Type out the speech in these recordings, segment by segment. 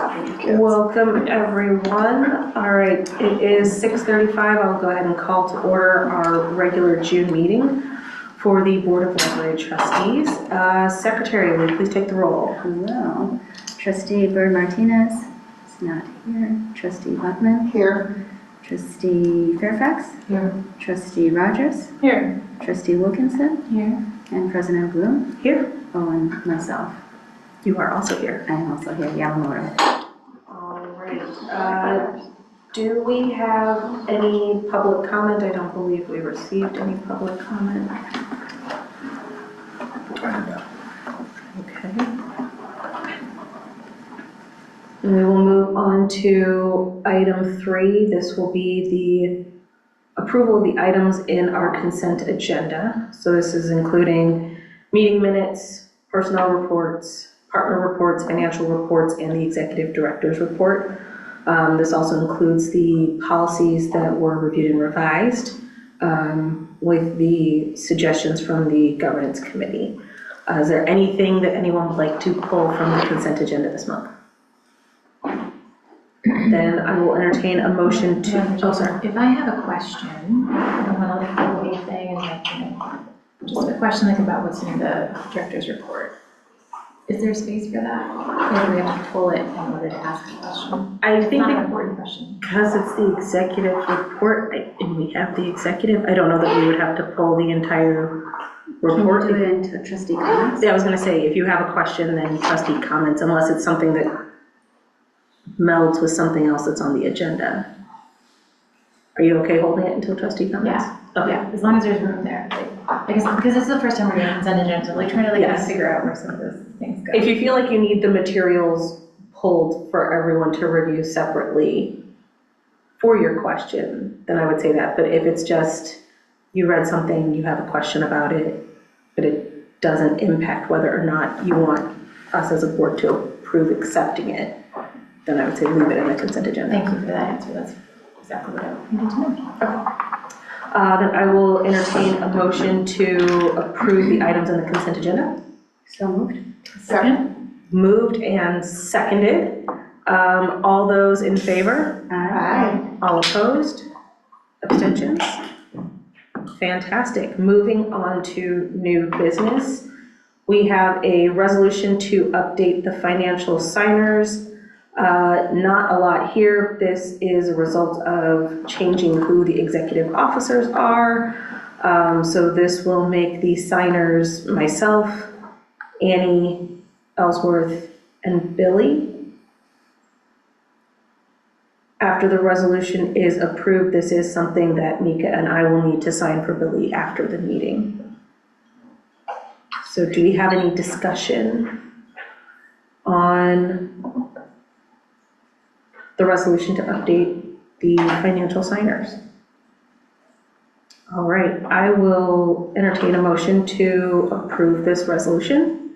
Welcome, everyone. All right, it is 6:35. I'll go ahead and call to order our regular June meeting for the Board of Library Trustees. Secretary, will you please take the roll? Hello. Trustee Bird Martinez is not here. Trustee Buckman? Here. Trustee Fairfax? Here. Trustee Rogers? Here. Trustee Wilkinson? Here. And President Bloom? Here. Oh, and myself. You are also here. I am also here, Yamamoto. All right. Do we have any public comment? I don't believe we received any public comment. Okay. And we will move on to item 3. This will be the approval of the items in our consent agenda. So this is including meeting minutes, personnel reports, partner reports, financial reports, and the executive director's report. This also includes the policies that were reviewed and revised with the suggestions from the governance committee. Is there anything that anyone would like to pull from the consent agenda this month? Then I will entertain a motion to, oh, sorry. If I have a question, I don't want to like pull anything and like, just a question like about what's in the director's report. Is there space for that? Or do we have to pull it in order to ask a question? I think Not an important question. because it's the executive report, and we have the executive, I don't know that we would have to pull the entire report. Can we do it into trustee comments? Yeah, I was gonna say, if you have a question, then trustee comments, unless it's something that melds with something else that's on the agenda. Are you okay holding it until trustee comments? Yeah. Okay. Yeah, as long as there's room there. Like, I guess, because this is the first time we're doing consent agenda, so like trying to like Yes. figure out where some of those things go. If you feel like you need the materials pulled for everyone to review separately for your question, then I would say that. But if it's just, you read something, you have a question about it, but it doesn't impact whether or not you want us as a board to approve accepting it, then I would say leave it in the consent agenda. Thank you for that answer. That's exactly what I needed to know. Then I will entertain a motion to approve the items on the consent agenda. So moved. Second? Moved and seconded. All those in favor? Aye. All opposed? Abstentions? Fantastic. Moving on to new business. We have a resolution to update the financial signers. Not a lot here. This is a result of changing who the executive officers are. So this will make the signers myself, Annie, Ellsworth, and Billy. After the resolution is approved, this is something that Mika and I will need to sign for Billy after the meeting. So do we have any discussion on the resolution to update the financial signers? All right, I will entertain a motion to approve this resolution.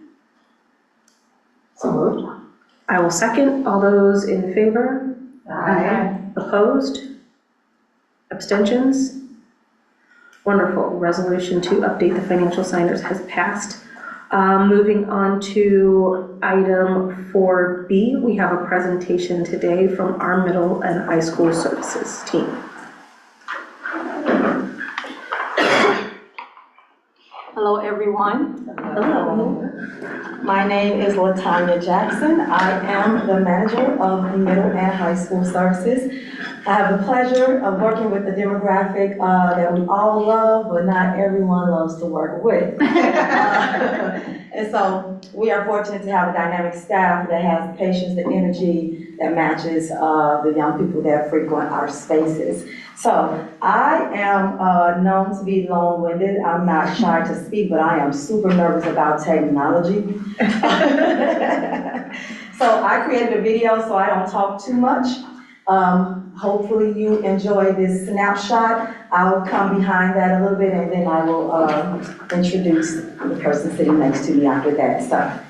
So moved. I will second. All those in favor? Aye. Opposed? Abstentions? Wonderful. Resolution to update the financial signers has passed. Moving on to item 4B, we have a presentation today from our middle and high school services team. Hello, everyone. Hello. My name is LaTanya Jackson. I am the manager of the middle and high school services. I have the pleasure of working with the demographic that we all love, but not everyone loves to work with. And so we are fortunate to have a dynamic staff that has the patience, the energy that matches the young people that frequent our spaces. So I am known to be long-winded. I'm not shy to speak, but I am super nervous about technology. So I created a video so I don't talk too much. Hopefully you enjoy this snapshot. I'll come behind that a little bit and then I will introduce the person sitting next to me after that. So.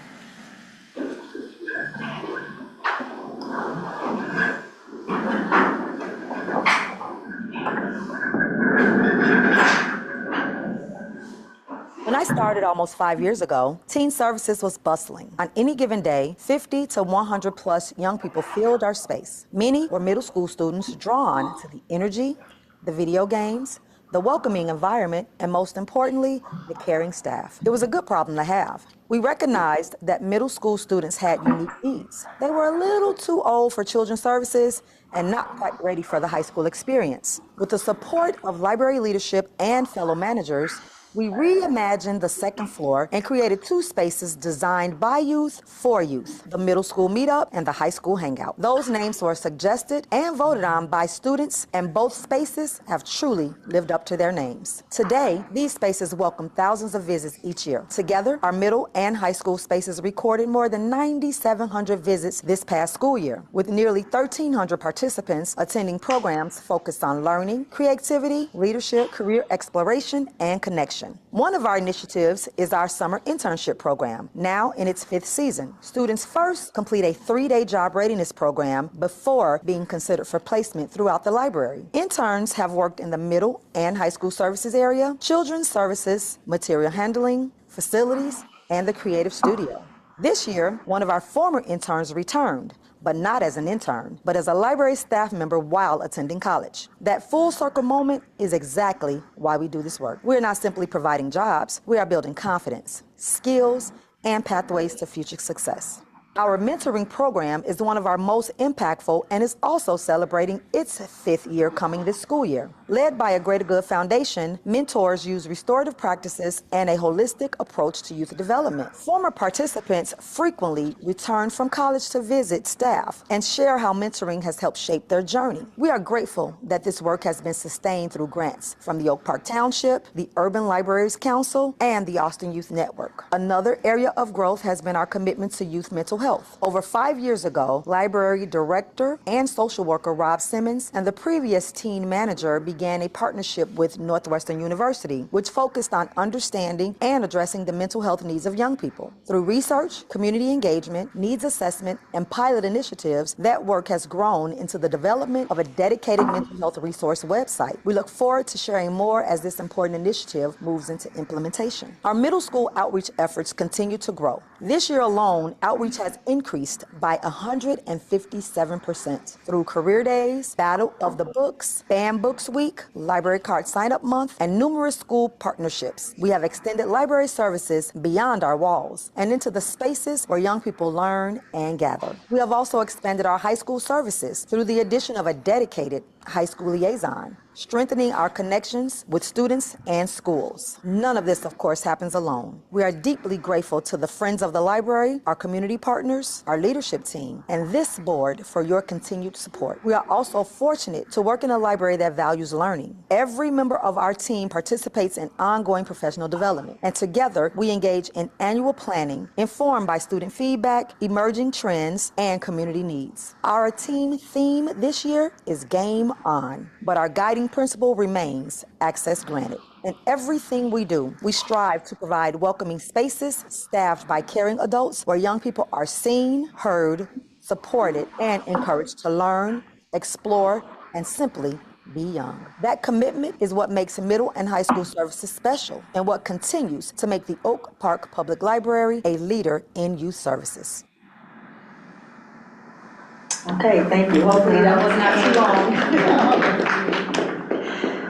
When I started almost 5 years ago, Teen Services was bustling. On any given day, 50 to 100 plus young people filled our space. Many were middle school students drawn to the energy, the video games, the welcoming environment, and most importantly, the caring staff. It was a good problem to have. We recognized that middle school students had unique needs. They were a little too old for children's services and not quite ready for the high school experience. With the support of library leadership and fellow managers, we reimagined the second floor and created two spaces designed by youth for youth, the middle school meetup and the high school hangout. Those names were suggested and voted on by students, and both spaces have truly lived up to their names. Today, these spaces welcome thousands of visits each year. Together, our middle and high school spaces recorded more than 9,700 visits this past school year, with nearly 1,300 participants attending programs focused on learning, creativity, leadership, career exploration, and connection. One of our initiatives is our summer internship program, now in its 5th season. Students first complete a 3-day job readiness program before being considered for placement throughout the library. Interns have worked in the middle and high school services area, children's services, material handling, facilities, and the creative studio. This year, one of our former interns returned, but not as an intern, but as a library staff member while attending college. That full circle moment is exactly why we do this work. We're not simply providing jobs, we are building confidence, skills, and pathways to future success. Our mentoring program is one of our most impactful and is also celebrating its 5th year coming this school year. Led by a Greater Good Foundation, mentors use restorative practices and a holistic approach to youth development. Former participants frequently return from college to visit staff and share how mentoring has helped shape their journey. We are grateful that this work has been sustained through grants from the Oak Park Township, the Urban Libraries Council, and the Austin Youth Network. Another area of growth has been our commitment to youth mental health. Over 5 years ago, library director and social worker Rob Simmons and the previous teen manager began a partnership with Northwestern University, which focused on understanding and addressing the mental health needs of young people. Through research, community engagement, needs assessment, and pilot initiatives, that work has grown into the development of a dedicated mental health resource website. We look forward to sharing more as this important initiative moves into implementation. Our middle school outreach efforts continue to grow. This year alone, outreach has increased by 157% through career days, Battle of the Books, BAM Books Week, Library Card Sign-Up Month, and numerous school partnerships. We have extended library services beyond our walls and into the spaces where young people learn and gather. We have also expanded our high school services through the addition of a dedicated high school liaison, strengthening our connections with students and schools. None of this, of course, happens alone. We are deeply grateful to the Friends of the Library, our community partners, our leadership team, and this board for your continued support. We are also fortunate to work in a library that values learning. Every member of our team participates in ongoing professional development, and together we engage in annual planning informed by student feedback, emerging trends, and community needs. Our team theme this year is Game On, but our guiding principle remains access granted. In everything we do, we strive to provide welcoming spaces staffed by caring adults where young people are seen, heard, supported, and encouraged to learn, explore, and simply be young. That commitment is what makes middle and high school services special and what continues to make the Oak Park Public Library a leader in youth services. Okay, thank you. Hopefully that was not too long.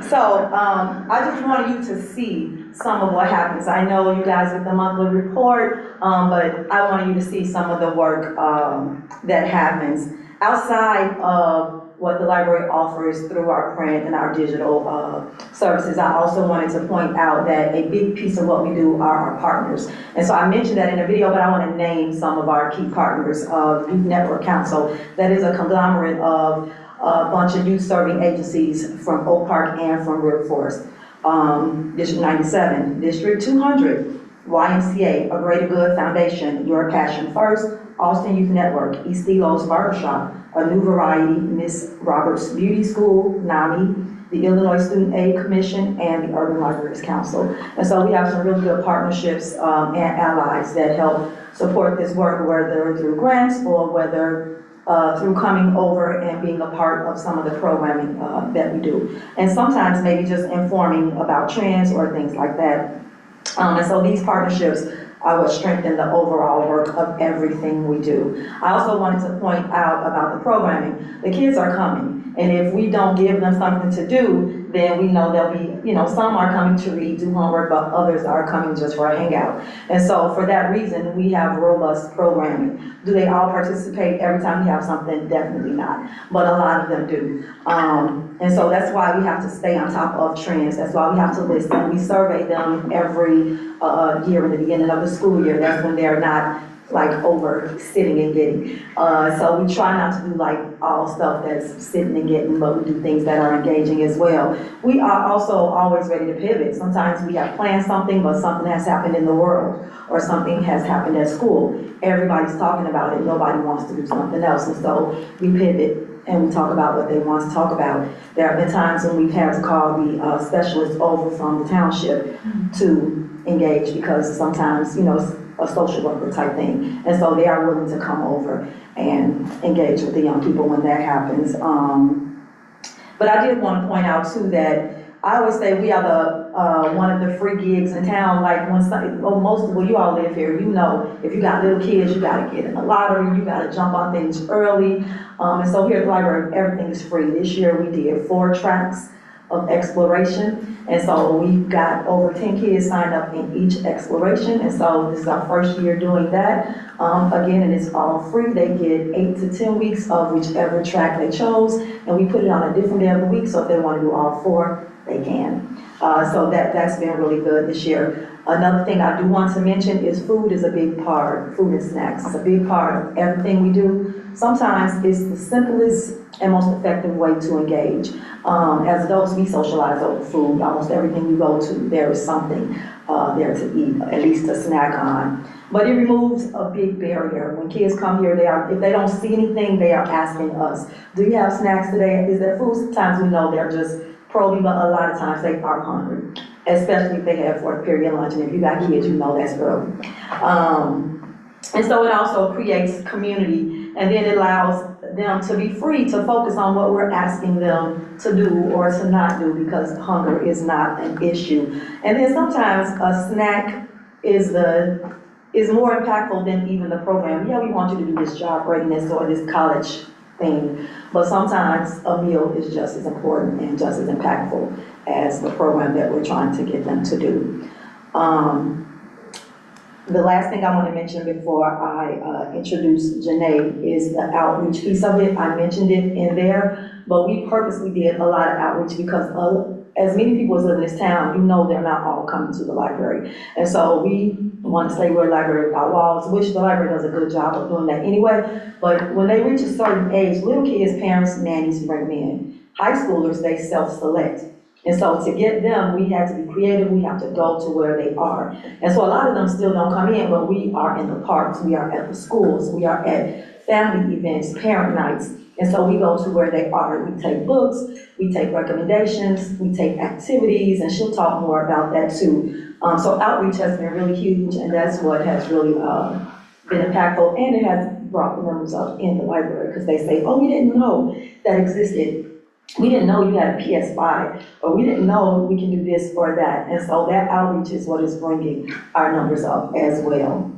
So, I just wanted you to see some of what happens. I know you guys get the monthly report, but I wanted you to see some of the work that happens outside of what the library offers through our print and our digital services. I also wanted to point out that a big piece of what we do are our partners. And so I mentioned that in the video, but I want to name some of our key partners. Youth Network Council, that is a conglomerate of a bunch of youth serving agencies from Oak Park and from River Forest. District 97, District 200, YMCA, A Greater Good Foundation, Your Passion First, Austin Youth Network, East Delos Barbershop, A New Variety, Miss Roberts Beauty School, NAMI, the Illinois Student Aid Commission, and the Urban Libraries Council. And so we have some really good partnerships and allies that help support this work, whether through grants or whether through coming over and being a part of some of the programming that we do. And sometimes maybe just informing about trends or things like that. And so these partnerships are what strengthen the overall work of everything we do. I also wanted to point out about the programming. The kids are coming, and if we don't give them something to do, then we know there'll be, some are coming to read, do homework, but others are coming just for a hangout. And so for that reason, we have robust programming. Do they all participate every time we have something? Definitely not, but a lot of them do. And so that's why we have to stay on top of trends. That's why we have to listen. We survey them every year in the beginning of the school year. That's when they're not like over sitting and getting. So we try not to do like all stuff that's sitting and getting, but we do things that are engaging as well. We are also always ready to pivot. Sometimes we have planned something, but something has happened in the world or something has happened at school. Everybody's talking about it. Nobody wants to do something else. And so we pivot and we talk about what they want to talk about. There have been times when we've had to call the specialists over from the township to engage because sometimes, it's a social worker type thing. And so they are willing to come over and engage with the young people when that happens. But I did want to point out too that I always say we are the one of the free gigs in town. Like you all live here, if you got little kids, you got to get in the lottery, you got to jump on things early. And so here at the library, everything is free. This year we did 4 tracks of exploration. And so we've got over 10 kids signed up in each exploration. And so this is our first year doing that. Again, and it's all free. They get 8 to 10 weeks of whichever track they chose. And we put it on a different day of the week. So if they want to do all 4, they can. So that's been really good this year. Another thing I do want to mention is food is a big part. Food and snacks is a big part of everything we do. Sometimes it's the simplest and most effective way to engage. As adults, we socialize over food. Almost everything you go to, there is something there to eat, at least to snack on. But it removes a big barrier. When kids come here, if they don't see anything, they are asking us, do you have snacks today? Is there food? Sometimes we know they're just probing, but a lot of times they are hungry, especially if they have 4th period lunch. And if you got kids, you know that's early. And so it also creates community, and then it allows them to be free to focus on what we're asking them to do or to not do, because hunger is not an issue. And then sometimes a snack is more impactful than even the program. Yeah, we want you to do this job readiness or this college thing, but sometimes a meal is just as important and just as impactful as the program that we're trying to get them to do. The last thing I want to mention before I introduce Janae is the outreach piece of it. I mentioned it in there, but we purposely did a lot of outreach because as many people as live in this town, they're not all coming to the library. And so we want to say we're a library without walls, which the library does a good job of doing that anyway. But when they reach a certain age, little kids, parents, nannies bring them in. High schoolers, they self-select. And so to get them, we have to be creative. We have to go to where they are. And so a lot of them still don't come in, but we are in the parks. We are at the schools. We are at family events, parent nights. And so we go to where they are. We take books, we take recommendations, we take activities, and she'll talk more about that too. So outreach has been really huge, and that's what has really been impactful. And it has brought the numbers up in the library because they say, oh, we didn't know that existed. We didn't know you had a PS5, or we didn't know we can do this or that. And so that outreach is what is bringing our numbers up as well.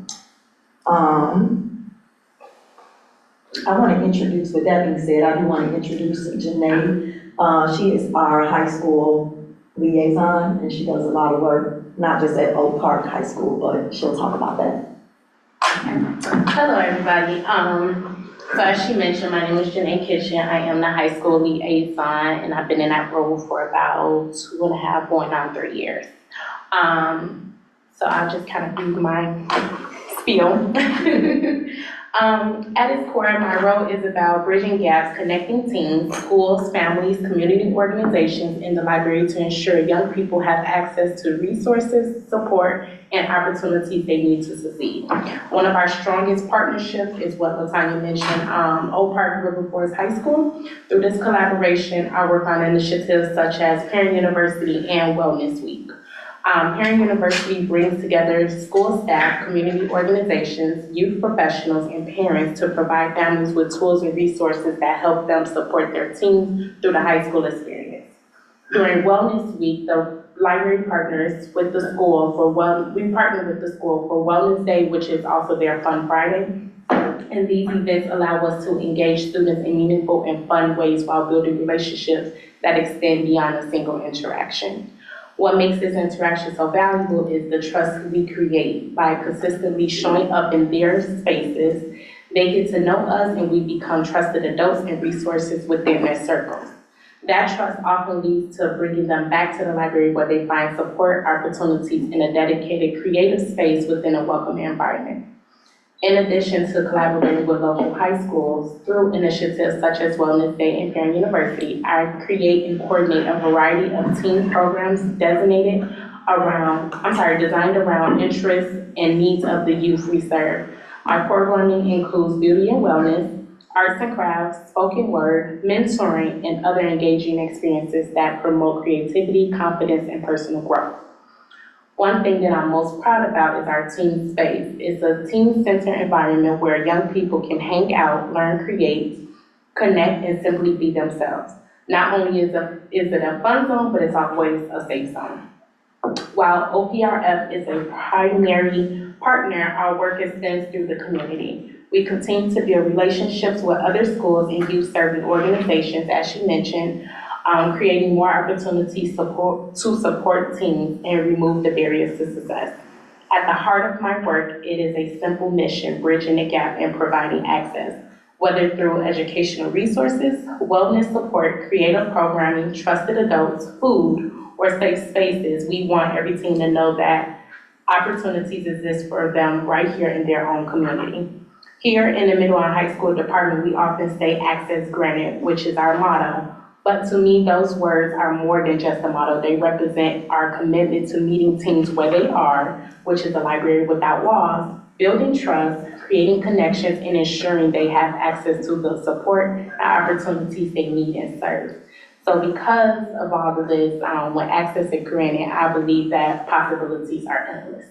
I want to introduce, with that being said, I do want to introduce Janae. She is our high school liaison, and she does a lot of work, not just at Oak Park High School, but she'll talk about that. Hello, everybody. So as she mentioned, my name is Janae Kitchen. I am the high school liaison, and I've been in that role for about 2.5, going on 3 years. So I'll just kind of do my spiel. At its core, my role is about bridging gaps, connecting teams, schools, families, community organizations in the library to ensure young people have access to resources, support, and opportunities they need to succeed. One of our strongest partnerships is what LaTanya mentioned, Old Park River Forest High School. Through this collaboration, I work on initiatives such as Parent University and Wellness Week. Parent University brings together school staff, community organizations, youth professionals, and parents to provide families with tools and resources that help them support their teens through the high school experience. During Wellness Week, the library partners with the school we partner with the school for Wellness Day, which is also their Fun Friday. And these events allow us to engage students in meaningful and fun ways while building relationships that extend beyond a single interaction. What makes this interaction so valuable is the trust we create by consistently showing up in their spaces. They get to know us and we become trusted adults and resources within their circles. That trust often leads to bringing them back to the library where they find support opportunities in a dedicated creative space within a welcoming environment. In addition to collaborating with local high schools through initiatives such as Wellness Day and Parent University, I create and coordinate a variety of teen programs designed around interests and needs of the youth we serve. Our programming includes beauty and wellness, arts and crafts, spoken word, mentoring, and other engaging experiences that promote creativity, confidence, and personal growth. One thing that I'm most proud about is our teen space. It's a teen-centered environment where young people can hang out, learn, create, connect, and simply be themselves. Not only is it a fun zone, but it's always a safe zone. While OPRF is a primary partner, our work extends through the community. We continue to build relationships with other schools and youth-serving organizations, as she mentioned, creating more opportunities to support teens and remove the barriers to success. At the heart of my work, it is a simple mission, bridging the gap and providing access. Whether through educational resources, wellness support, creative programming, trusted adults, food, or safe spaces, we want every teen to know that opportunities exist for them right here in their own community. Here in the middle and high school department, we often say access granted, which is our motto. But to me, those words are more than just a motto. They represent our commitment to meeting teens where they are, which is a library without walls, building trust, creating connections, and ensuring they have access to the support and opportunities they need and serve. So because of all of this, when access is granted, I believe that possibilities are endless.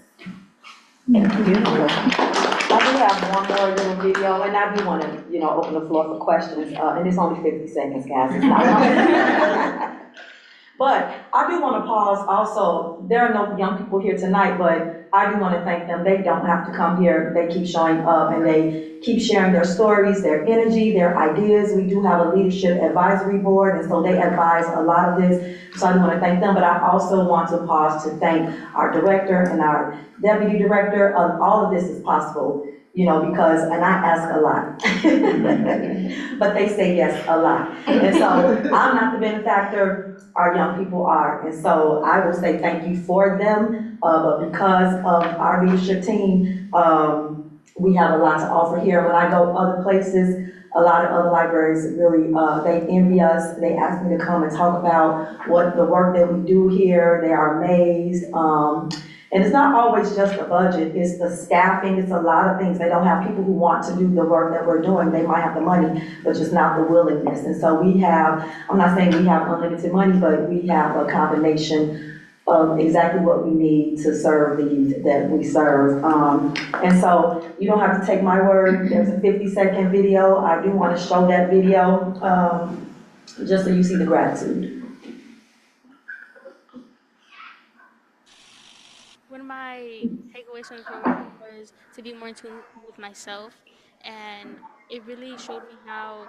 I do have one more little video, and I do want to, open the floor for questions, and it's only 50 seconds, guys, it's not long. But I do want to pause also, there are no young people here tonight, but I do want to thank them. They don't have to come here, they keep showing up, and they keep sharing their stories, their energy, their ideas. We do have a leadership advisory board, and so they advise a lot of this, so I do want to thank them, but I also want to pause to thank our director and our deputy director. All of this is possible, because, and I ask a lot, but they say yes a lot. And so I'm not the benefactor, our young people are. And so I will say thank you for them, but because of our leadership team, we have a lot to offer here. When I go other places, a lot of other libraries really, they envy us. They ask me to come and talk about what the work that we do here. They are amazed. And it's not always just the budget, it's the staffing, it's a lot of things. They don't have people who want to do the work that we're doing. They might have the money, but just not the willingness. And so we have, I'm not saying we have unlimited money, but we have a combination of exactly what we need to serve the youth that we serve. And so you don't have to take my word. There's a 50-second video. I do want to show that video, just so you see the gratitude. One of my takeaways from the program was to be more in tune with myself, and it really showed me how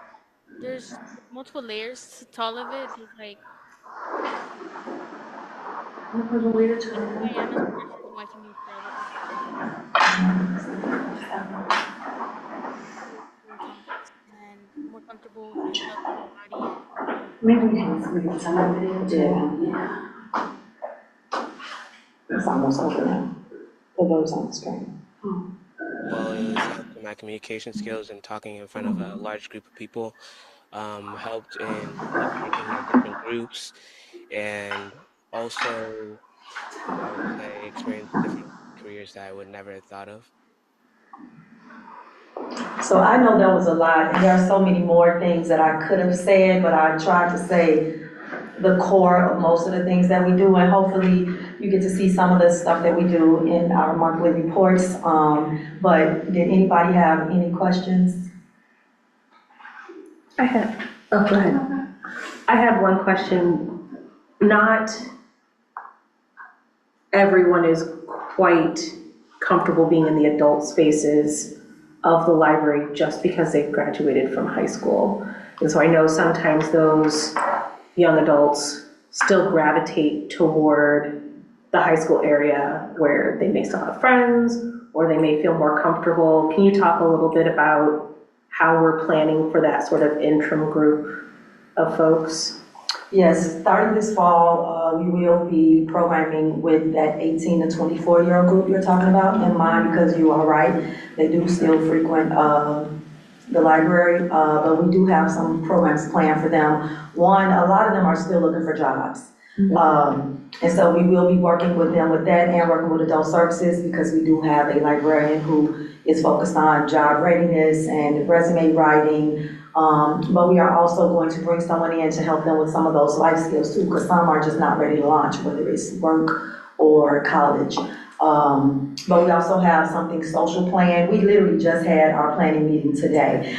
there's multiple layers to all of it. There's like who I am as a person, who I can be for other people, feeling confidence and more comfortable with myself, my body, and Maybe we can read some of it. Yeah. It's almost over now. The vote's on the screen. Well, it was helped in my communication skills and talking in front of a large group of people. Helped in networking in different groups, and also I would say experience different careers that I would never have thought of. So I know that was a lot, and there are so many more things that I could have said, but I tried to say the core of most of the things that we do, and hopefully you get to see some of the stuff that we do in our monthly reports. But did anybody have any questions? Go ahead. I had one question, not everyone is quite comfortable being in the adult spaces of the library just because they've graduated from high school. And so I know sometimes those young adults still gravitate toward the high school area where they may still have friends or they may feel more comfortable. Can you talk a little bit about how we're planning for that sort of interim group of folks? Yes, starting this fall, we will be programming with that 18 to 24-year-old group you're talking about in mind, because you are right, they do still frequent the library, but we do have some programs planned for them. One, a lot of them are still looking for jobs. And so we will be working with them with that and working with adult services, because we do have a librarian who is focused on job readiness and resume writing. But we are also going to bring someone in to help them with some of those life skills too, because some are just not ready to launch, whether it's work or college. But we also have something social planned. We literally just had our planning meeting today.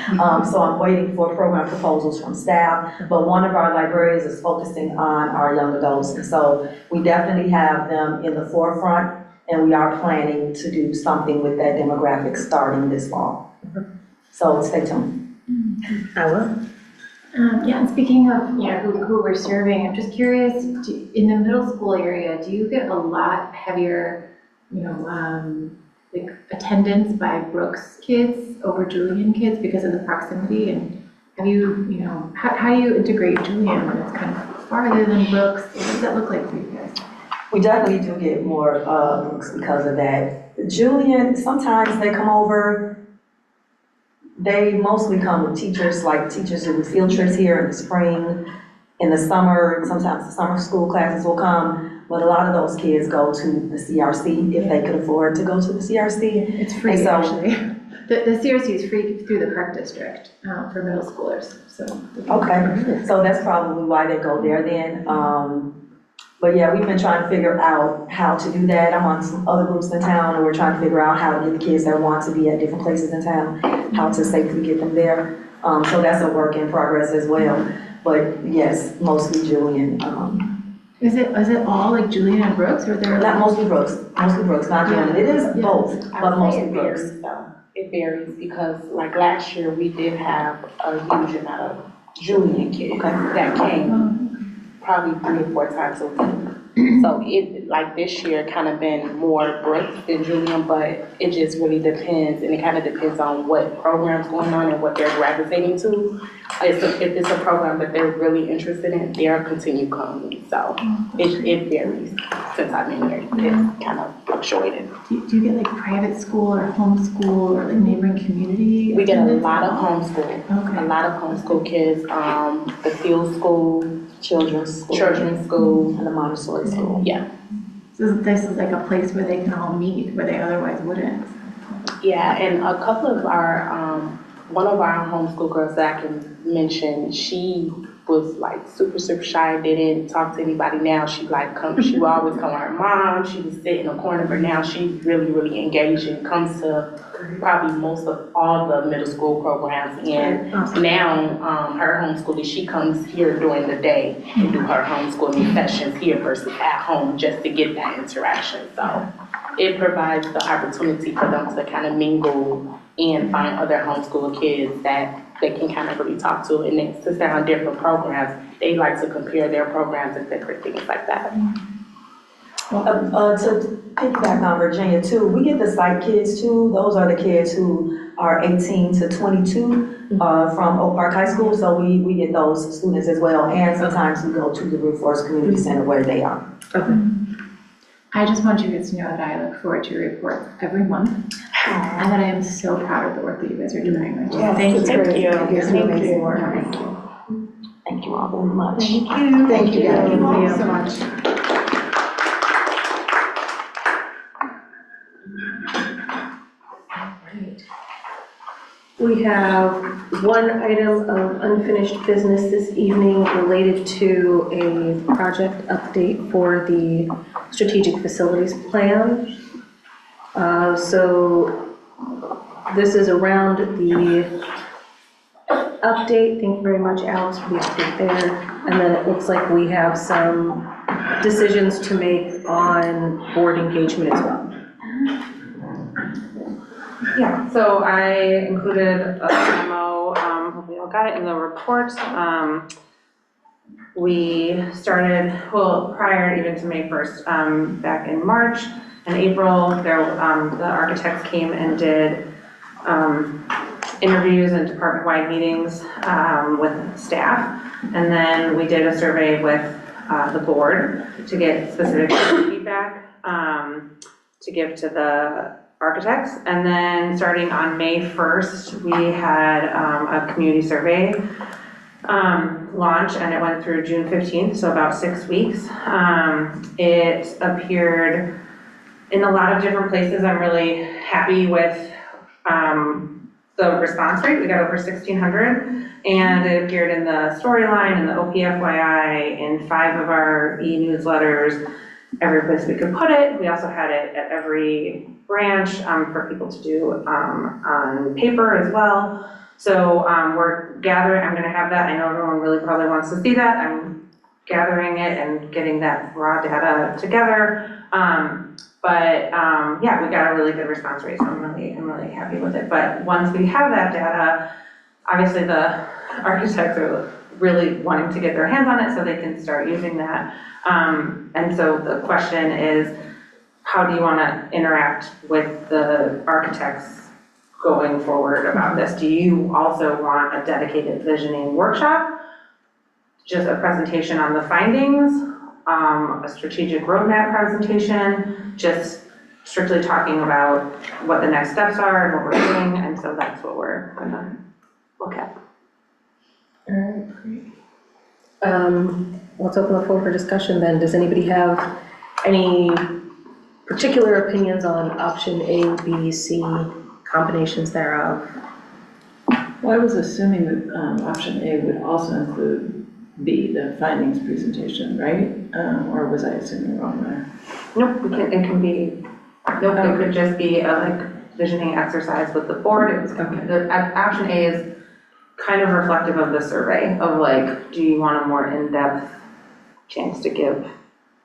So I'm waiting for program proposals from staff, but one of our librarians is focusing on our young adults. And so we definitely have them in the forefront, and we are planning to do something with that demographic starting this fall. So stay tuned. I will. Yeah, and speaking of, who we're serving, I'm just curious, in the middle school area, do you get a lot heavier, like attendance by Brooks kids over Julian kids because of the proximity? And have you, how do you integrate Julian when it's kind of farther than Brooks? What does that look like for you guys? We definitely do get more Brooks because of that. Julian, sometimes they come over. They mostly come with teachers, like teachers who do field trips here in the spring, in the summer. Sometimes the summer school classes will come, but a lot of those kids go to the CRC if they could afford to go to the CRC. It's free, so, actually. The CRC is free through the Park District for middle schoolers. So okay, so that's probably why they go there then. But yeah, we've been trying to figure out how to do that. I'm on some other groups in town, and we're trying to figure out how to get the kids that want to be at different places in town, how to safely get them there. So that's a work in progress as well. But yes, mostly Julian. Is it all like Julian and Brooks, or there? Not mostly Brooks, not Julian. It is both, but mostly It Brooks. varies though. It varies because like last year, we did have a huge amount of Julian kids that came probably 3 or 4 times a week. So it, like this year, kind of been more Brooks than Julian, but it just really depends, and it kind of depends on what program's going on and what they're gravitating to. If it's a program that they're really interested in, they'll continue coming. So it varies since I've been here. It's kind of fluctuated. Do you get like private school or homeschool or like neighboring community? We get a lot of homeschool. Okay. A lot of homeschool kids. The field school, Children's school, and the Montessori school. Yeah. So this is like a place where they can all meet, where they otherwise wouldn't. Yeah, and a couple of our, one of our homeschool girls that I can mention, she was like super, super shy, didn't talk to anybody. Now she like she would always come with her mom. She would sit in a corner, but now she's really, really engaged and comes to probably most of all the middle school programs. And now her homeschooling, she comes here during the day and do her homeschooling sessions here versus at home just to get that interaction. So it provides the opportunity for them to kind of mingle and find other homeschool kids that they can kind of really talk to. And then since they're on different programs, they like to compare their programs and different things like that. To piggyback on Virginia too, we get the site kids too. Those are the kids who are 18 to 22 from Oak Park High School. So we get those students as well. And sometimes we go to the Root Forest Community Center where they are. Okay. I just want you guys to know that I look forward to your reports every month, and that I am so proud of the work that you guys are doing. Thank you. Thank you. Thank you all very much. Thank you guys so much. We have one item of unfinished business this evening related to a project update for the strategic facilities plan. So this is around the update. Thank you very much, Alex, for the update there. And then it looks like we have some decisions to make on board engagement as well. Yeah, so I included a memo, hopefully you all got it in the report. We started, well, prior even to May 1st, back in March and April, the architects came and did interviews and department-wide meetings with staff. And then we did a survey with the board to get specific feedback to give to the architects. And then starting on May 1st, we had a community survey launch, and it went through June 15th, so about 6 weeks. It appeared in a lot of different places. I'm really happy with the response rate. We got over 1,600, and it appeared in the storyline, in the OPFYI, in 5 of our e-newsletters, every place we could put it. We also had it at every branch for people to do on paper as well. So we're gathering, I'm gonna have that. I know everyone really probably wants to see that. I'm gathering it and getting that raw data together. Yeah, we got a really good response rate, so I'm really happy with it. But once we have that data, obviously the architects are really wanting to get their hands on it so they can start using that. And so the question is, how do you want to interact with the architects going forward about this? Do you also want a dedicated visioning workshop? Just a presentation on the findings? A strategic roadmap presentation? Just strictly talking about what the next steps are and what we're doing? And so that's what we're gonna look at. All right, great. Let's open the floor for discussion then. Does anybody have any particular opinions on option A, B, C, combinations thereof? Well, I was assuming that option A would also include B, the findings presentation, right? Or was I assuming wrong there? Nope, it can be, nope, it could just be a like visioning exercise with the board. It was, option A is kind of reflective of the survey of like, do you want a more in-depth chance to give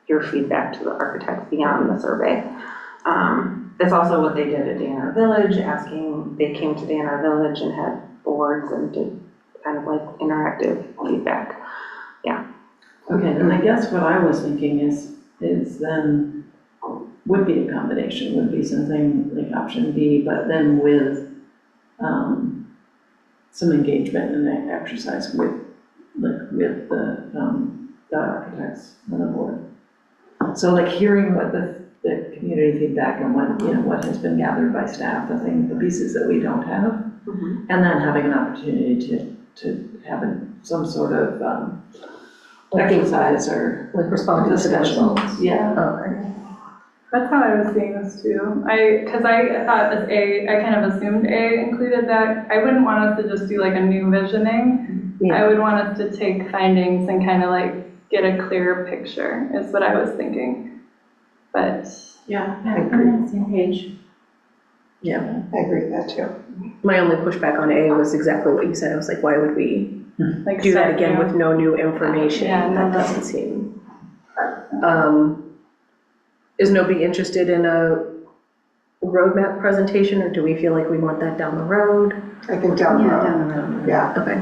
your feedback to the architects beyond the survey? That's also what they did at DNR Village, they came to DNR Village and had boards and did kind of like interactive feedback. Yeah. Okay, and I guess what I was thinking is then would be a combination, would be something like option B, but then with some engagement and an exercise with the architects on the board. So like hearing what the community feedback and what has been gathered by staff, the pieces that we don't have, and then having an opportunity to have some sort of exercise or like respond to discussion. Yeah. Okay. That's how I was seeing this too. Because I thought as A, I kind of assumed A included that. I wouldn't want us to just do like a new visioning. Yeah. I would want us to take findings and kind of like get a clearer picture is what I was thinking. But yeah, I agree. On the same page. Yeah, I agree with that too. my only pushback on A was exactly what you said. I was like, why would we like do that again with no new information? Yeah, that doesn't seem. Is nobody interested in a roadmap presentation, or do we feel like we want that down the road? I think down the road. Down the road. Yeah. Okay.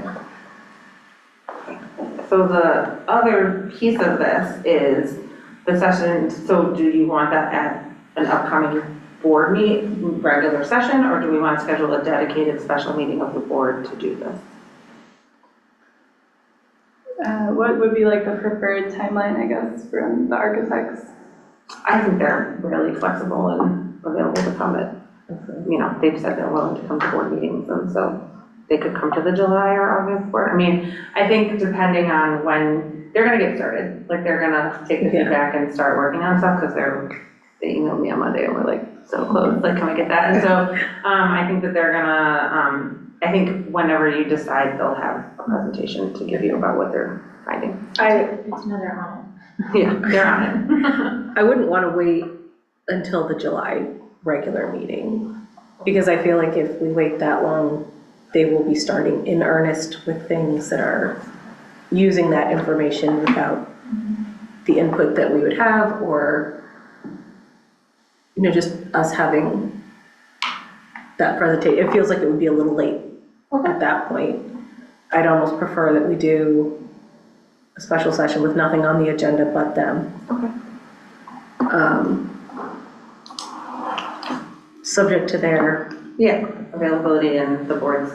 So the other piece of this is the session. So do you want that at an upcoming board regular session, or do we want to schedule a dedicated special meeting of the board to do this? what would be like the preferred timeline, I guess, from the architects? I think they're really flexible and available to come at, they've said they're willing to come to board meetings, and so they could come to the July or August board. I mean, I think depending on when they're gonna get started, like they're gonna take the feedback and start working on stuff, because they emailed me on Monday and we're like so close, like can we get that? And so I think that they're gonna, I think whenever you decide, they'll have a presentation to give you about what they're finding. It's another on it. Yeah, they're on it. I wouldn't want to wait until the July regular meeting, because I feel like if we wait that long, they will be starting in earnest with things that are using that information without the input that we would have, or, just us having that presentation. It feels like it would be a little late at that point. I'd almost prefer that we do a special session with nothing on the agenda but them. Subject to their availability and the board's,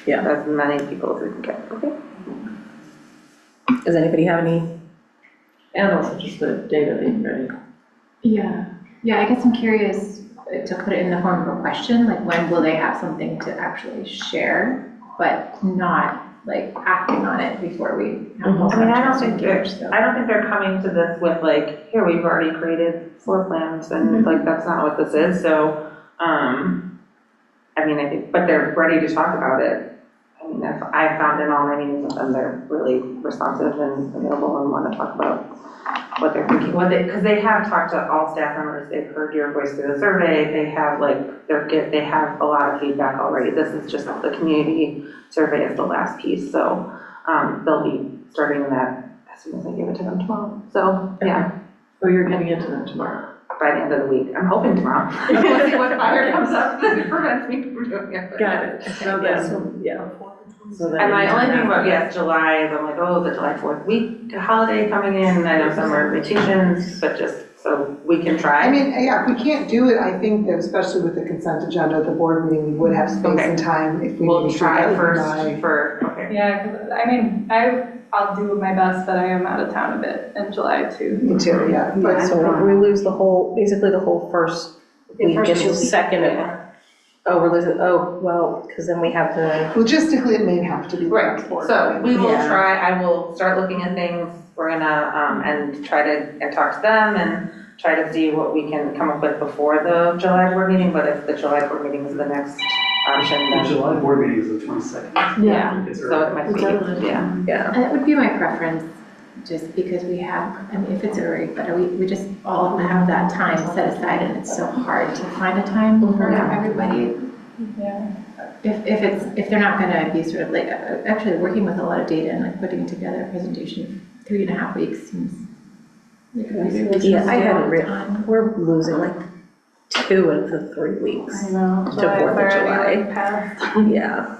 Yeah. as many people as we can get, okay? Does anybody have any? And also just the data being ready. Yeah, I guess I'm curious to put it in the form of a question, like when will they have something to actually share, but not like acting on it before we have a whole I mean, bunch of engaged, so. I don't think they're coming to this with like, here, we've already created floor plans, and like, that's not what this is, so, I mean, I think, but they're ready to talk about it. I mean, I've found in all my meetings with them, they're really responsive and available and want to talk about what they're thinking, because they have talked to all staff members, they've heard your voice through the survey, they have like, they have a lot of feedback already. This is just the community survey is the last piece, so they'll be starting that as soon as I give it to them tomorrow. So, yeah. Oh, you're getting into them tomorrow? By the end of the week. I'm hoping tomorrow. We'll see what fire comes up that prevents me from doing it. Got it. So that's, yeah. So And my only thing about, July is I'm like, oh, the July 4th week holiday coming in. I know summer vacations, but just so we can try. I mean, yeah, if we can't do it, I think that especially with the consent agenda, the board meeting, we would have space and time if we We'll need to try get it first by- okay. Yeah, because I mean, I'll do my best, but I am out of town a bit in July too. Me too, yeah. But So we lose basically the whole first week and the second. Oh, we're losing, well, because then we have the. logistically, it may have to be. Right, transported. so we will Yeah. try, I will start looking at things, we're gonna, and try to talk to them and try to see what we can come up with before the July board meeting, but if the July board meeting is the next option, The then, July board meeting is the 22nd. Yeah. It's so early. it might be, yeah. And it would be my preference, just because we have, I mean, if it's early, but we just all have that time set aside, and it's so hard to find a time for everybody. Yeah. If they're not gonna be sort of like, actually working with a lot of data and like putting together a presentation, 3.5 weeks seems like a really Yeah, I haven't time. we're losing like 2 of the 3 weeks. I know. To 4th of July. Like passed. Yeah.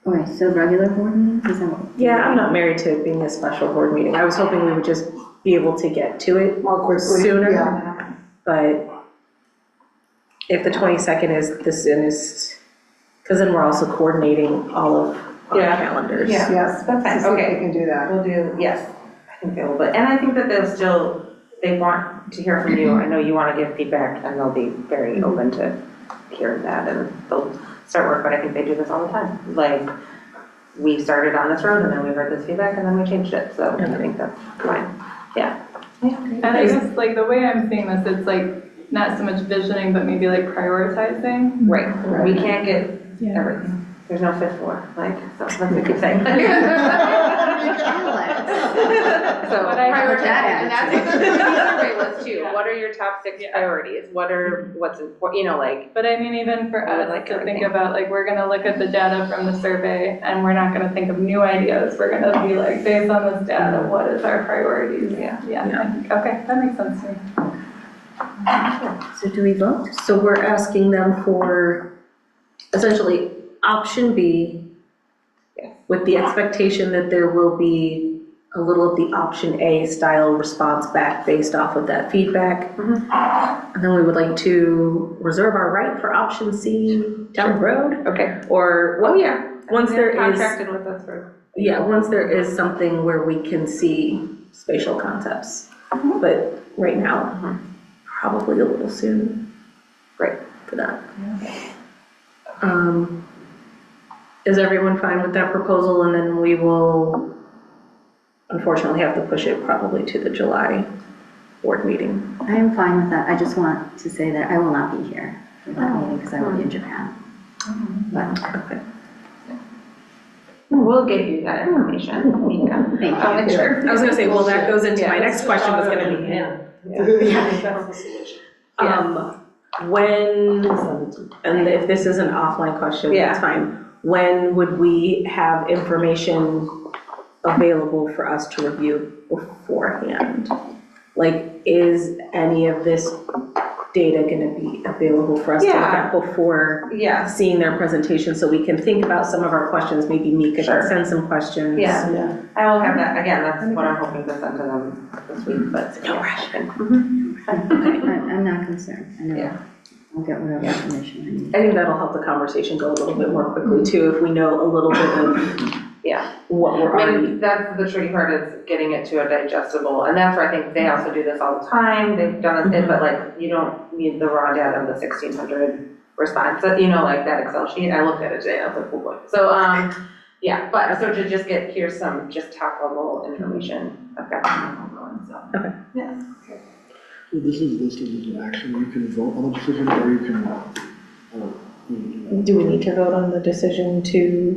Okay, so regular board meetings, is that what? Yeah, I'm not married to it being a special board meeting. I was hoping we would just be able to get to it More quickly. sooner. Yeah. But if the 22nd is the soonest, because then we're also coordinating all of our calendars. Yeah. Yes, That's fine. to see if Okay. they can do that. We'll do, yes, I think they will, but, and I think that they want to hear from you, I know you want to give feedback, and they'll be very open to hearing that, and they'll start work, but I think they do this all the time. Like, we started on this road, and then we heard this feedback, and then we changed it, so I think that's fine, yeah. And I guess like the way I'm seeing this, it's like not so much visioning, but maybe like prioritizing. Right, we can't get Yeah. everything, there's no fifth floor, like, so that's what we keep saying. So But I- prioritize, and that's what the survey was too. Yeah. What are your top 6 priorities? What's important, like. But I mean, even for I would us like to think everything. about, like, we're gonna look at the data from the survey, and we're not gonna think of new ideas, we're gonna be like, based on this data, what is our priorities? Yeah. I think, okay, that makes sense to me. So do we vote? So we're asking them for essentially option B with the expectation that there will be a little of the option A style response back based off of that feedback. And then we would like to reserve our right for option C down the road. Okay. Or, once there is, Contracted with us for. once there is something where we can see spatial concepts. But right now, probably a little soon. Great. For that. Is everyone fine with that proposal? And then we will unfortunately have to push it probably to the July board meeting. I am fine with that. I just want to say that I will not be here for that meeting because I will be in Japan. But Okay. We'll get you that information. thank you. I'll make sure. I was gonna say, well, that goes into my next question was gonna be, when, and if this is an offline question, that's fine. When would we have information available for us to review beforehand? Like, is any of this data going to be available for us to look at before seeing their presentation, so we can think about some of our questions? Maybe Mika can send some questions. Yeah, I will have that, again, that's what I'm hoping to send to them this week, but no rush. I'm not concerned. I know. I'll get whatever information I need. I think that'll help the conversation go a little bit more quickly too, if we know a little bit of what we're already. That's the tricky part, is getting it to a digestible, and that's where I think they also do this all the time, they've done it, but like, you don't need the raw data of the 1,600 response, you know, like that Excel sheet, I looked at it today, I was like, oh boy. So, yeah, but, so to just get, here's some just top level information, I've got some going, so. Okay. Yeah. So this is listed as an action, you can vote on the decision, or you can, Do we need to vote on the decision to?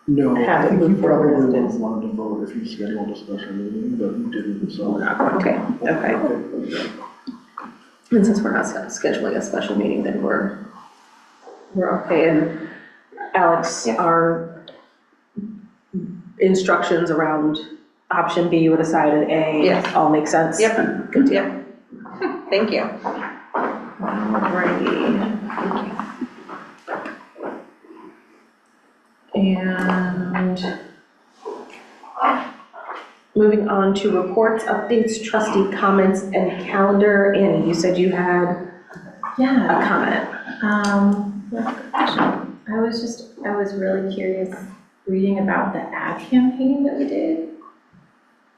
no, I have it think you move forward probably as would is? have wanted to vote if you scheduled a special meeting, but you didn't, so. Okay. And since we're not scheduling a special meeting, then we're okay. And Alex, our instructions around option B with a sided A all make sense? Yep. Good deal. Yep. Thank you. Alrighty. And moving on to reports, updates, trustee comments, and calendar. Annie, you said you had a comment. I was really curious reading about the ad campaign that we did.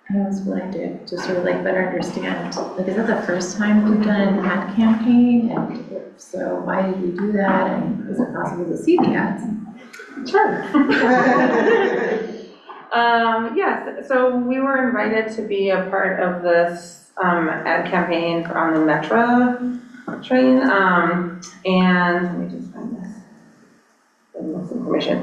And I was wanting to just sort of like better understand, like, is that the first time we've done an ad campaign? And if so, why did we do that? And is it possible to see the ads? Sure. Yes, so we were invited to be a part of this ad campaign on the Metro train, and let me just find this information,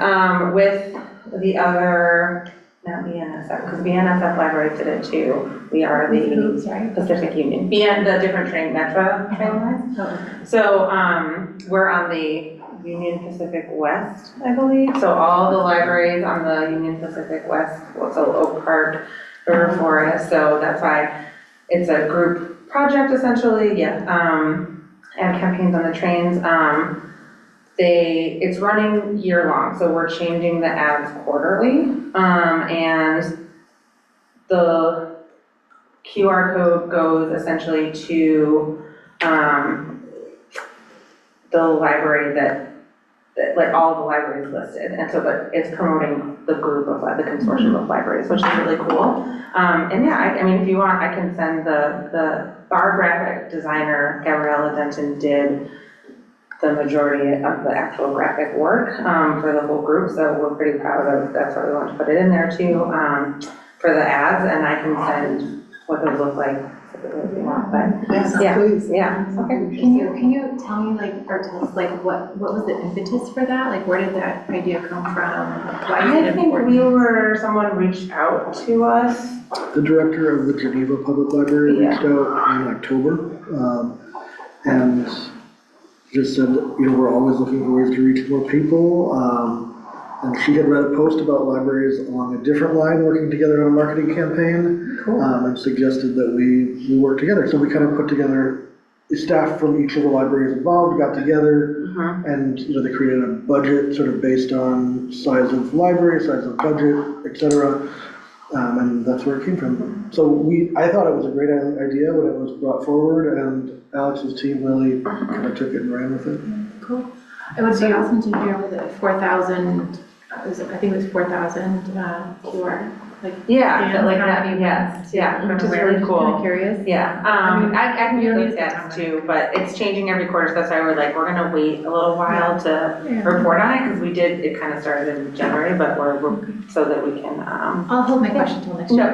with the other, not BNSF, because BNSF Library did it too. We are the Pacific Union, the different train, Metro train lines. Oh. So we're on the Union Pacific West, I believe. So all the libraries on the Union Pacific West, so Oak Park, River Forest. So that's why it's a group project essentially. Yeah, and campaigns on the trains. It's running year long, so we're changing the ads quarterly, and the QR code goes essentially to the library that like all the libraries listed, and so but it's promoting the group of the consortium of libraries, which is really cool. And yeah, I mean, if you want, I can send our graphic designer Gabriella Denton did the majority of the actual graphic work for the whole group, so we're pretty proud of. That's why we want to put it in there too for the ads, and I can send what those look like if you want. But Yes, yeah, please. yeah. Okay. Can you tell me, like, or tell us, like, what was the impetus for that? Like, where did that idea come from? Why is it important? Someone reached out to us. The director of the Geneva Public Library reached out in October, and just said, we're always looking for ways to reach more people. And she had read a post about libraries along a different line working together on a marketing campaign, and suggested that we work together. So we kind of put together the staff from each of the libraries involved, got together, and they created a budget sort of based on size of library, size of budget, etc. And that's where it came from. So I thought it was a great idea when it was brought forward, and Alex's team really kind of took it and ran with it. Cool. It would be awesome to hear with it 4,000, I think it was 4,000 QR. Like that, yes, yeah, which is really cool. Kind of curious. Yeah, I can do these stats too, but it's changing every quarter, so that's why we're gonna wait a little while to report on it, because it kind of started in January, but we're so that we can. I'll hold my question until next year.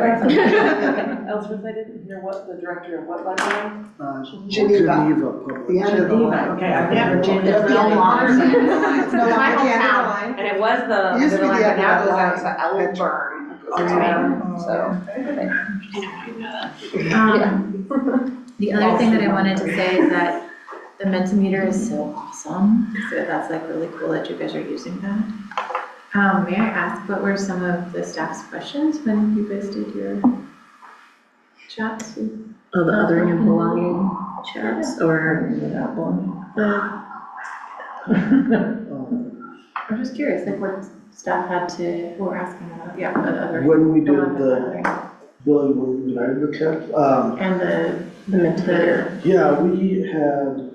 Ellsworth, I didn't hear the director of what library? Geneva. Public. The end of the line. Okay, I've never It's Geneva. no longer the end of the line. It's no longer the end of the line. And it was the Used to be line, the but end now of it the goes line. out to Elburn. So. The other thing that I wanted to say is that the Mentimeter is so awesome. So that's like really cool that you guys are using that. May I ask, what were some of the staff's questions when you guys did your chats? Oh, the othering and belonging chats, or Without belonging. I'm just curious, like what staff had to, what we're asking about, yeah, the other. When we did belonging, the othering. Billy Williams United group chat, And the mentor. yeah, we had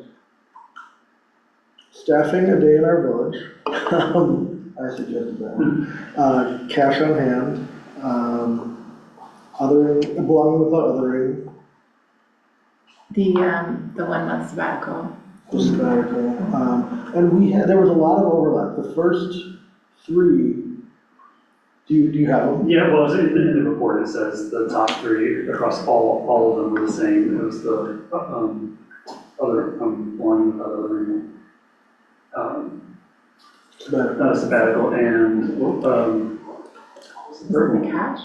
staffing a day in our village. I suggested that. Cash on hand, othering, belonging without othering, The 1 month sabbatical. sabbatical. And we had, there was a lot of overlap. The first three, do you have them? Yeah, well, in the report, it says the top three across all of them were the same. It was the other, one with other, sabbatical and, The cash?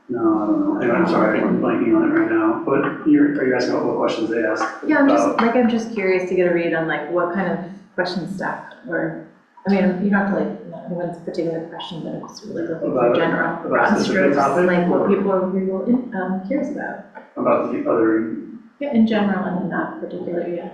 no, I don't know. Anyway, I'm sorry, I'm blanking on it right now. But are you asking about what questions they asked? Yeah, I'm just curious to get a read on like what kind of questions staff were. I mean, you don't have to like, not anyone's particular question, but it's really looking for general, broad strokes, like what people are really curious about. About the other. Yeah, in general and not particularly, yeah.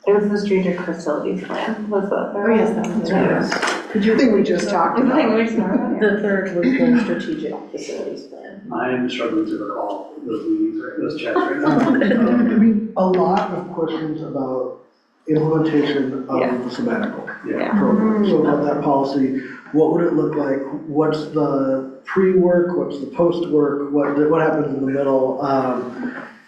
It was the strategic facilities plan, was the third. Oh, yes, that was Yes. Did you think we just talked Is the about? thing we just talked about? the third was the strategic facilities plan. I'm struggling to recall those meetings, right, those chats right now. I mean, a lot of questions about implementation of the sabbatical program. So about that policy, what would it look like? What's the pre-work? What's the post-work? What happens in the middle?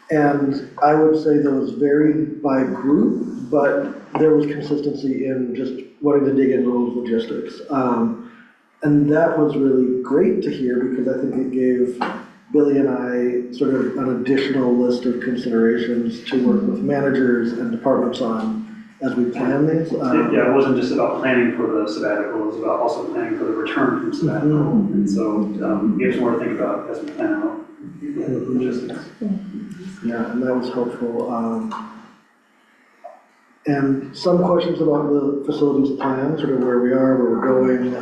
And I would say those varied by group, but there was consistency in just wanting to dig into those logistics. And that was really great to hear because I think it gave Billy and I sort of an additional list of considerations to work with managers and departments on as we plan these. Yeah, it wasn't just about planning for the sabbatical, it was about also planning for the return from sabbatical. And so it gives more to think about as we plan out logistics. Yeah, and that was helpful. And some questions about the facilities plan, sort of where we are, where we're going.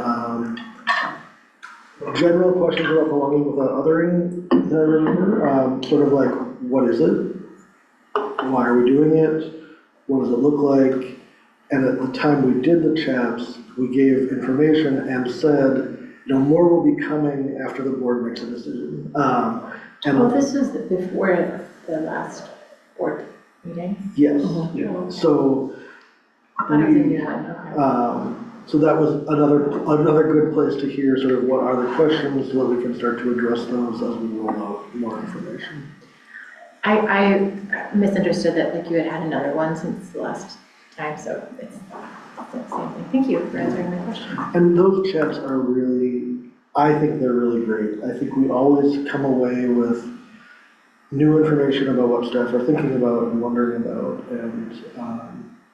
General questions about belonging without othering, that I remember. Sort of like, what is it? Why are we doing it? What does it look like? And at the time we did the chats, we gave information and said, more will be coming after the board makes a decision. This was before the last board meeting? Yes. Yeah. So, I thought it was a new one, okay. so that was another good place to hear sort of what are the questions so that we can start to address those as we roll out more information. I misunderstood that like you had another one since the last time, so it's the same thing. Thank you for answering my question. And those chats are really, I think they're really great. I think we always come away with new information about what staff are thinking about and wondering about, and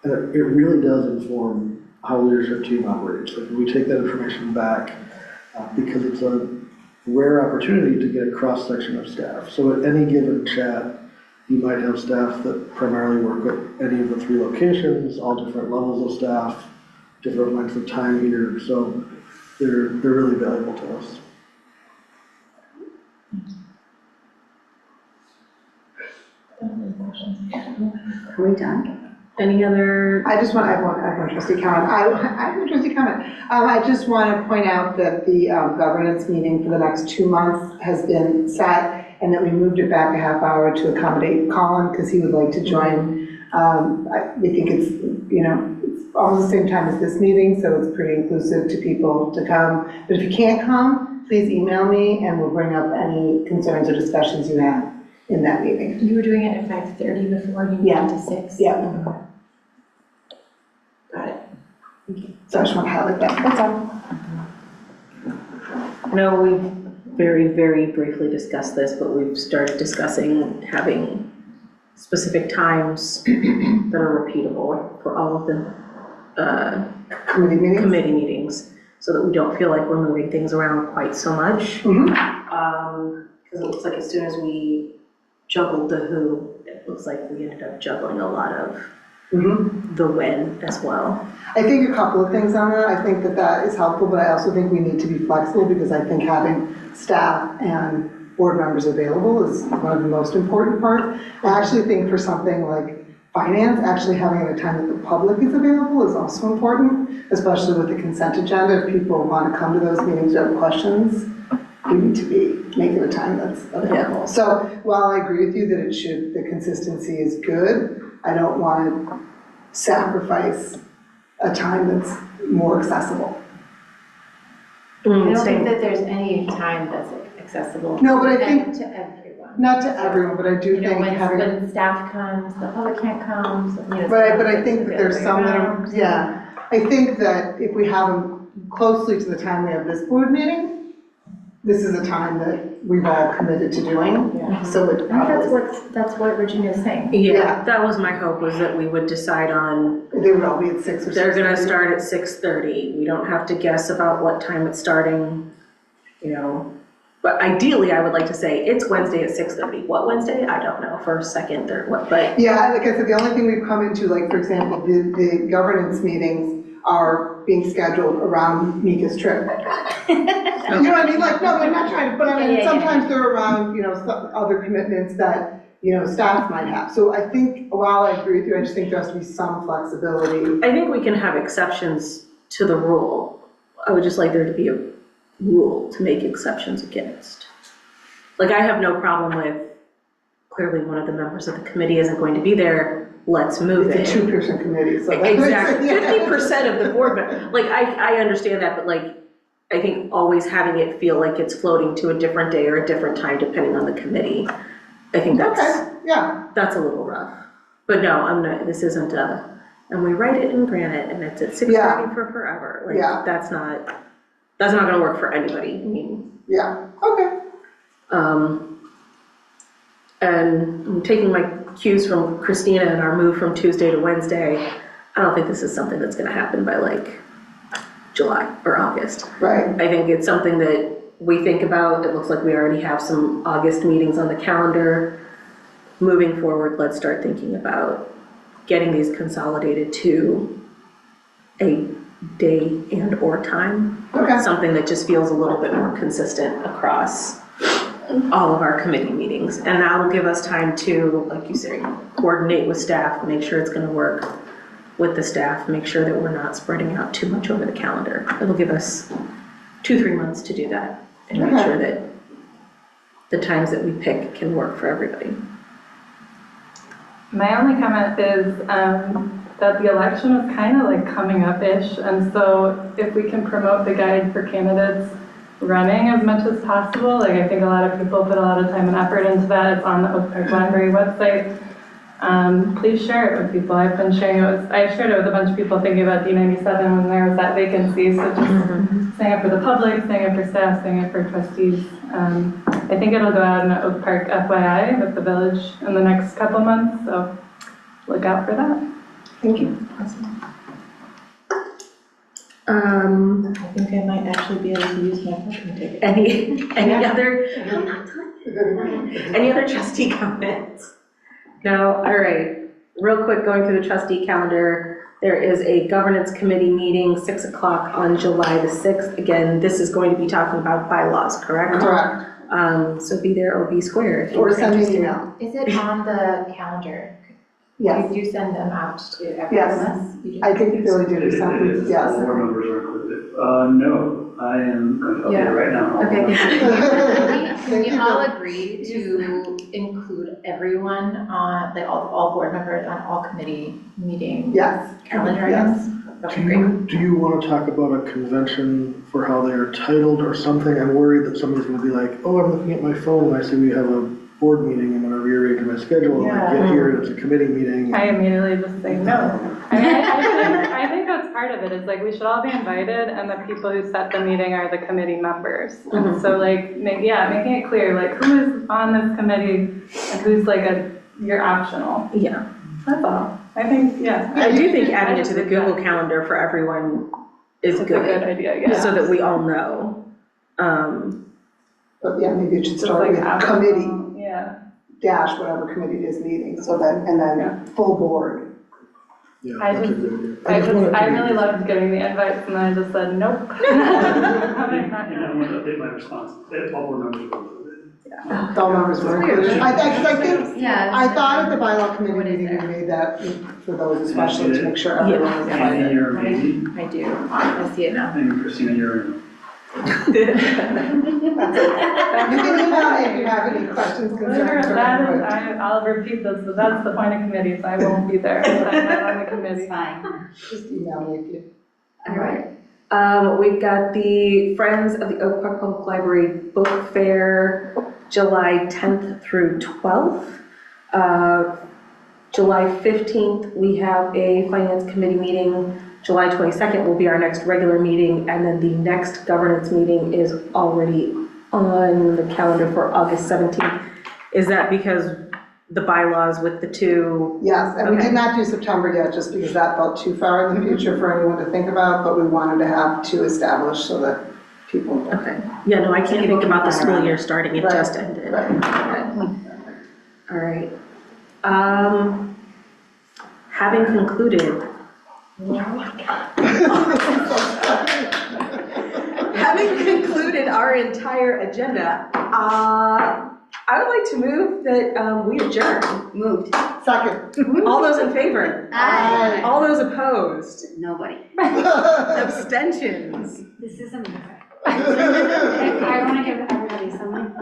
it really does inform how leadership team operates. Like we take that information back because it's a rare opportunity to get a cross-section of staff. So at any given chat, you might have staff that primarily work at any of the three locations, all different levels of staff, different lengths of time here. So they're really valuable to us. Are we done? Any other? I just want, I have one trustee comment. I have a trustee comment. I just want to point out that the governance meeting for the next 2 months has been set and that we moved it back a half hour to accommodate Colin because he would like to join. We think it's, it's almost the same time as this meeting, so it's pretty inclusive to people to come. But if you can't come, please email me and we'll bring up any concerns or discussions you have in that meeting. You were doing it at 5:30 before, you moved to 6? Yeah. Got it. So I just want to highlight that. That's all. No, we've very, very briefly discussed this, but we've started discussing having specific times that are repeatable for all of the committee meetings, so that we don't feel like we're moving things around quite so much. Because it looks like as soon as we juggled the who, it looks like we ended up juggling a lot of the when as well. I think a couple of things on that. I think that that is helpful, but I also think we need to be flexible because I think having staff and board members available is one of the most important parts. I actually think for something like finance, actually having it at a time that the public is available is also important, especially with the consent agenda. If people want to come to those meetings or have questions, we need to be making a time that's available. So while I agree with you that the consistency is good, I don't want to sacrifice a time that's more accessible. I don't think that there's any time that's accessible. No, but I think, to everyone. not to everyone, but I do think having. When staff comes, the public can't come, so, Right, but I think that there's some that are, yeah. I think that if we have them closely to the time we have this board meeting, this is a time that we've all committed to doing, so it probably. That's what Virginia's saying. Yeah, that was my hope, was that we would decide on. They would all be at 6 or 6:30. They're gonna start at 6:30. We don't have to guess about what time it's starting, But ideally, I would like to say it's Wednesday at 6:30. What Wednesday? I don't know, first, second, third, what, but. Yeah, like I said, the only thing we've come into, like, for example, the governance meetings are being scheduled around Mika's trip. You know what I mean? Like, no, they're not trying to, but I mean, sometimes they're around, some other commitments that, staff might have. So I think, while I agree with you, I just think there has to be some flexibility. I think we can have exceptions to the rule. I would just like there to be a rule to make exceptions against. Like, I have no problem with, clearly one of the members of the committee isn't going to be there, let's move it. It's a 2-person committee, so. Exactly, 50% of the board members, like, I understand that, but like, I think always having it feel like it's floating to a different day or a different time depending on the committee, I think that's, that's a little rough. But no, this isn't and we write it in granite and it's at 6:30 for forever. Like, that's not gonna work for anybody. I mean. Yeah, okay. And I'm taking my cues from Christina and our move from Tuesday to Wednesday. I don't think this is something that's gonna happen by like July or August. Right. I think it's something that we think about. It looks like we already have some August meetings on the calendar. Moving forward, let's start thinking about getting these consolidated to a day and or time. Okay. Something that just feels a little bit more consistent across all of our committee meetings. And that'll give us time to, like you say, coordinate with staff, make sure it's gonna work with the staff, make sure that we're not spreading out too much over the calendar. It'll give us 2-3 months to do that and make sure that the times that we pick can work for everybody. My only comment is that the election is kind of like coming up-ish, and so if we can promote the guide for candidates running as much as possible, like I think a lot of people put a lot of time and effort into that. It's on the Oak Park Library website. Please share it with people. I've been sharing it I shared it with a bunch of people thinking about D97 when there was that vacancy, so just saying it for the public, saying it for staff, saying it for trustees. I think it'll go out in an Oak Park FYI with the village in the next couple months, so look out for that. Thank you. I think I might actually be able to use my parking ticket. Any other trustee comments? No, all right. Real quick, going through the trustee calendar, there is a governance committee meeting, 6 o'clock on July the 6th. Again, this is going to be talking about bylaws, correct? Correct. So be there or be square. Or send me an email. Is it on the calendar? Yes. You do send them out to everyone? Yes. I think Billy did something, yes. All board members are included. No, I am going to update it right now. Okay, can we all agree to include everyone on, like all board members on all committee meeting calendar items? Okay, great. Do you want to talk about a convention for how they are titled or something? I'm worried that somebody's going to be like, oh, I'm looking at my phone and I see we have a board meeting, I'm going to rearrange my schedule, and I get here and it's a committee meeting. I immediately just say no. I mean, I think that's part of it. It's like we should all be invited, and the people who set the meeting are the committee members. And so, like, making it clear, like, who is on this committee and who's like you're optional. Yeah. That's all. I think, I do think adding it to the Google Calendar for everyone is good. It's a good idea, yeah. So that we all know. But yeah, maybe it should start with committee. Dash whatever committee it is meeting, so that, and then full board. Yeah, I that's a just- good idea. I really loved getting the invites and then I just said, nope. And I want to update my response, that all board members were included. All members were included. I think, Yeah. I thought at the bylaw committee meeting, we made that for those especially to make sure everyone was And invited. you're maybe, I do, I see it now. and Christina, you're in. You can email me if you have any questions, concerns, or input. I'll repeat this, but that's the point of committees. I won't be there. I'm not on the committee. It's fine. Just email me if you. All right. We've got the Friends of the Oak Park Public Library Book Fair, July 10th through 12th. July 15th, we have a Finance Committee meeting. July 22nd will be our next regular meeting, and then the next governance meeting is already on the calendar for August 17th. Is that because the bylaws with the two? Yes, and we Okay. did not do September yet, just because that felt too far in the future for anyone to think about, but we wanted to have two established so that people. Okay. Yeah, no, I can't think about the school year starting, it Right, just ended. right. All right. Having concluded. Having concluded our entire agenda, I would like to move that we adjourn. Moved. Second. All those in favor? Aye. All those opposed? Nobody. Abstentions? This is amazing. I want to give everybody something.